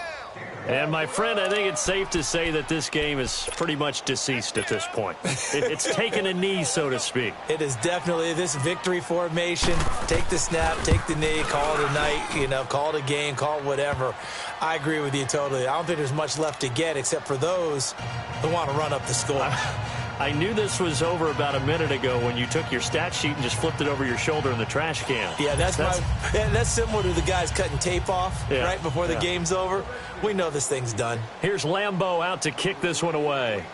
And, my friend, I think it's safe to say that this game is pretty much deceased at this point. It's taken a knee, so to speak.
It is definitely this victory formation. Take the snap, take the knee, call it a night, call it a game, call it whatever. I agree with you totally. I don't think there's much left to get except for those who want to run up the score.
I knew this was over about a minute ago when you took your stat sheet and just flipped it over your shoulder in the trash can.
Yeah, that's similar to the guys cutting tape off right before the game's over. We know this thing's done.
Here's Lambeau out to kick this one away.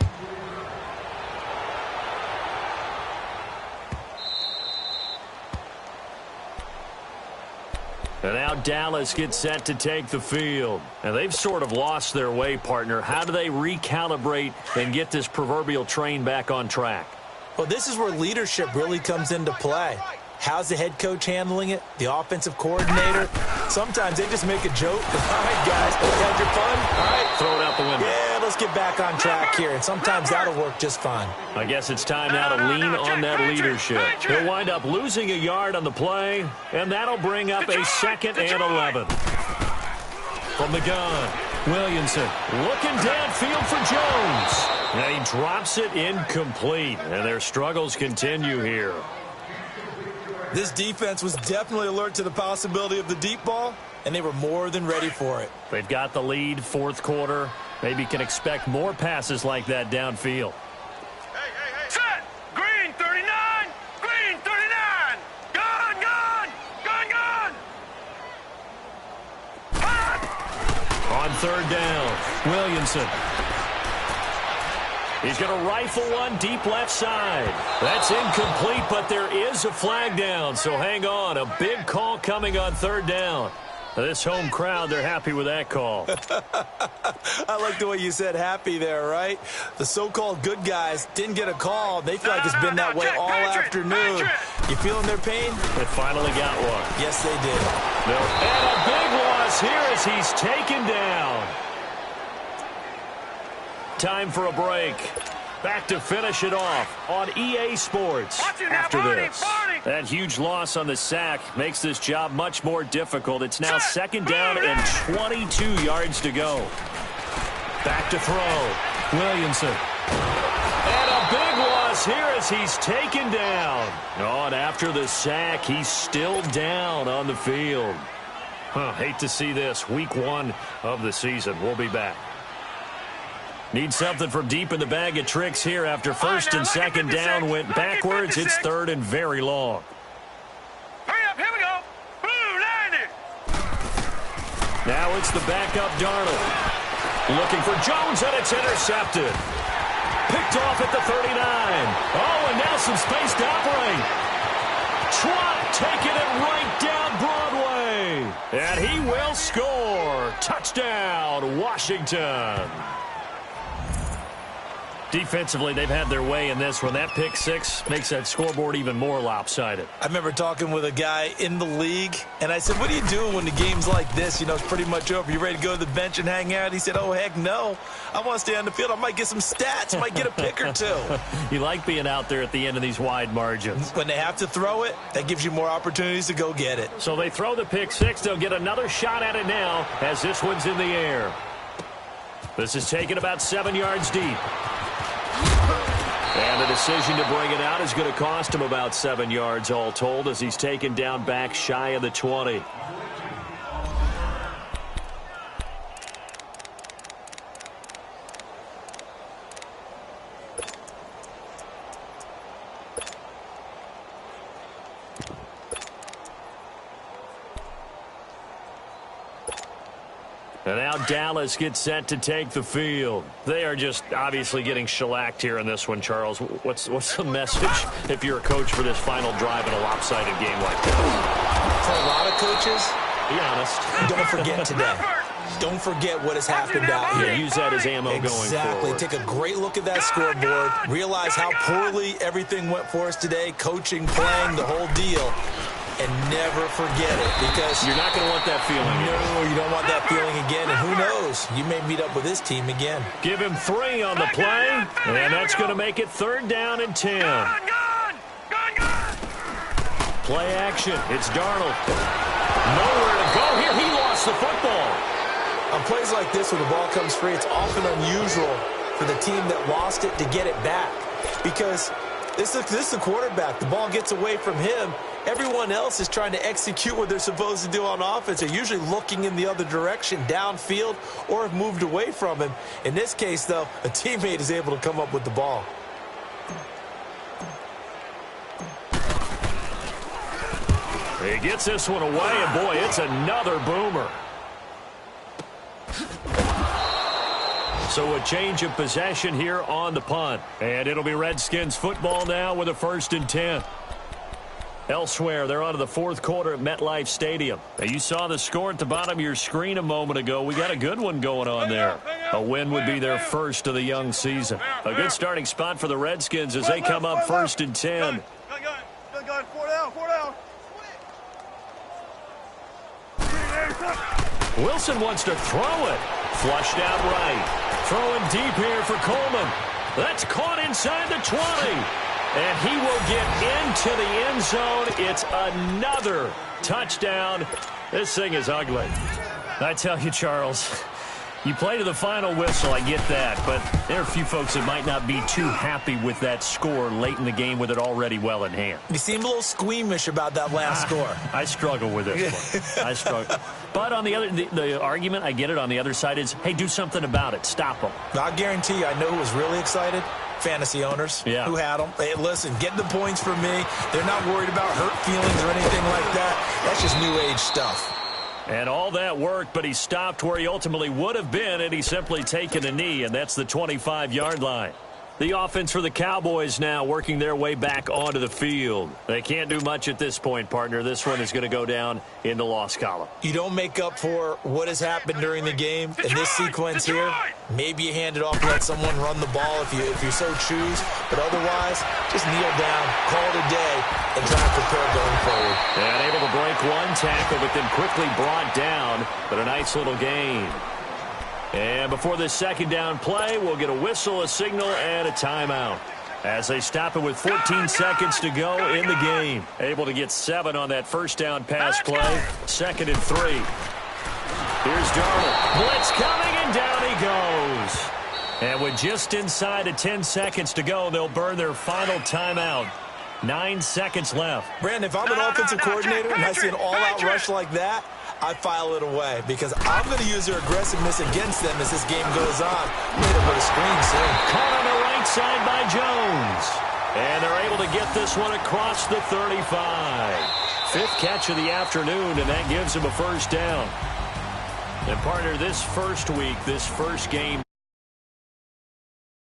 And now Dallas gets set to take the field. And they've sort of lost their way, partner. How do they recalibrate and get this proverbial train back on track?
Well, this is where leadership really comes into play. How's the head coach handling it? The offensive coordinator? Sometimes they just make a joke. All right, guys, had your fun? All right.
Throw it out the window.
Yeah, let's get back on track here. And sometimes that'll work just fine.
I guess it's time now to lean on that leadership. He'll wind up losing a yard on the play, and that'll bring up a 2nd and 11. From the gun, Williamson looking downfield for Jones. And he drops it incomplete, and their struggles continue here.
This defense was definitely alert to the possibility of the deep ball, and they were more than ready for it.
They've got the lead, 4th quarter. Maybe can expect more passes like that downfield.
Set! Green 39! Green 39! Gun, gun! Gun, gun!
on third down. Williamson. He's going to rifle one deep left side. That's incomplete, but there is a flag down, so hang on. A big call coming on third down. This home crowd, they're happy with that call.
I like the way you said happy there, right? The so-called good guys didn't get a call. They feel like it's been that way all afternoon. You feeling their pain?
They finally got one.
Yes, they did.
No. And a big loss here as he's taken down. Time for a break. Back to finish it off on EA Sports after this. That huge loss on the sack makes this job much more difficult. It's now second down and 22 yards to go. Back to throw. Williamson. And a big loss here as he's taken down. Oh, and after the sack, he's still down on the field. Hate to see this. Week 1 of the season. We'll be back. Need something from deep in the bag of tricks here after first and second down went backwards. It's third and very long.
Hurry up, here we go. Blue 90.
Now it's the backup Darnold. Looking for Jones, and it's intercepted. Picked off at the 39. Oh, and now some space to operate. Trot taking it right down Broadway. And he will score. Touchdown, Washington. Defensively, they've had their way in this one. That pick six makes that scoreboard even more lopsided.
I remember talking with a guy in the league, and I said, what are you doing when the game's like this? You know, it's pretty much over. You ready to go to the bench and hang out? He said, oh, heck no. I want to stay on the field. I might get some stats. I might get a pick or two.
You like being out there at the end of these wide margins.
When they have to throw it, that gives you more opportunities to go get it.
So they throw the pick six. They'll get another shot at it now as this one's in the air. This is taken about 7 yards deep. And the decision to bring it out is going to cost him about 7 yards all told as he's taken down back shy of the 20. And now Dallas gets set to take the field. They are just obviously getting shellacked here in this one, Charles. What's the message if you're a coach for this final drive in a lopsided game like this?
For a lot of coaches,
be honest.
Don't forget today. Don't forget what has happened out here.
Use that as ammo going forward.
Exactly. Take a great look at that scoreboard. Realize how poorly everything went for us today. Coaching, playing, the whole deal. And never forget it, because
you're not going to want that feeling.
No, you don't want that feeling again. And who knows? You may meet up with this team again.
Give him 3 on the play, and that's going to make it third down and 10. Play action. It's Darnold. Nowhere to go here. He lost the football.
On plays like this, when the ball comes free, it's often unusual for the team that lost it to get it back, because this is the quarterback. The ball gets away from him. Everyone else is trying to execute what they're supposed to do on offense. They're usually looking in the other direction, downfield, or have moved away from him. In this case, though, a teammate is able to come up with the ball.
He gets this one away, and boy, it's another boomer. So a change of possession here on the punt. And it'll be Redskins football now with a 1st and 10. Elsewhere, they're on to the fourth quarter at MetLife Stadium. Now, you saw the score at the bottom of your screen a moment ago. We got a good one going on there. A win would be their first of the young season. A good starting spot for the Redskins as they come up 1st and 10.
Gun, 4 down, 4 down.
Wilson wants to throw it. Flushed out right. Throwing deep here for Coleman. That's caught inside the 20. And he will get into the end zone. It's another touchdown. This thing is ugly. I tell you, Charles, you play to the final whistle, I get that. But there are a few folks that might not be too happy with that score late in the game with it already well in hand.
You seem a little squeamish about that last score.
I struggle with this one. I struggle. But on the argument, I get it, on the other side is, hey, do something about it. Stop them.
I guarantee you, I know who was really excited. Fantasy owners who had them. Hey, listen, get the points for me. They're not worried about hurt feelings or anything like that. That's just new age stuff.
And all that worked, but he stopped where he ultimately would have been, and he simply taken a knee, and that's the 25-yard line. The offense for the Cowboys now working their way back onto the field. They can't do much at this point, partner. This one is going to go down in the loss column.
You don't make up for what has happened during the game in this sequence here. Maybe you hand it off and let someone run the ball if you so choose. But otherwise, just kneel down, call it a day, and try to prepare going forward.
And able to break one tackle, but then quickly brought down. But a nice little gain. And before this second down play, we'll get a whistle, a signal, and a timeout. As they stop it with 14 seconds to go in the game. Able to get 7 on that first down pass play. 2nd and 3. Here's Darnold. Blitz coming, and down he goes. And with just inside of 10 seconds to go, they'll burn their final timeout. 9 seconds left.
Brandon, if I'm an offensive coordinator and I see an all-out rush like that, I file it away because I'm going to use their aggressiveness against them as this game goes on. Hit him with a screen soon.
Caught on the right side by Jones. And they're able to get this one across the 35. 5th catch of the afternoon, and that gives him a first down. And partner, this first week, this first game,